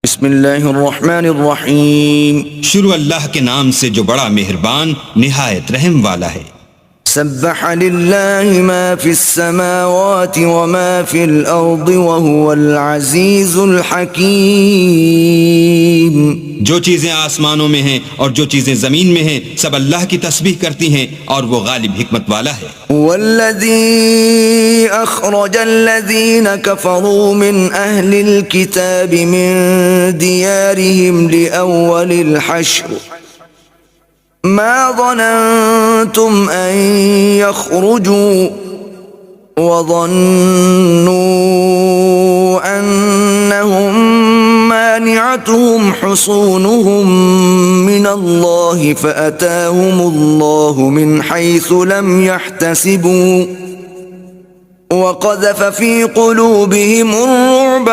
बिस्मिल्लाहिर्रहमानिर्रहीम। शुरू अल्लाह के नाम से जो बड़ा मेहरबान निहायत रहम वाला है। सब्बह लिल्लाहि मा फिस्समावाति व मा फिल अर्दि व हुवल अज़ीज़ुल हकीम। जो चीजें आसमानों में हैं और जो चीजें जमीन में हैं सब अल्लाह की तस्बीह करती हैं और वो गालिब हिकमत वाला है। वल्लज़ी अख़रजल्लज़ीन कफ़रू मिन अहलिल किताबि मिन दियारिहिम लिअव्वलिल हश्र मा ज़ननतुम अन यख़रुजू वज़न्नू अन्नहुम मानिअतुहुम हुसूनुहुम मिनल्लाहि फ़अताहुमुल्लाहु मिन हैसु लम यहतसिबू वक़ज़फ़ फ़ी क़ुलूबिहिमुर रुअब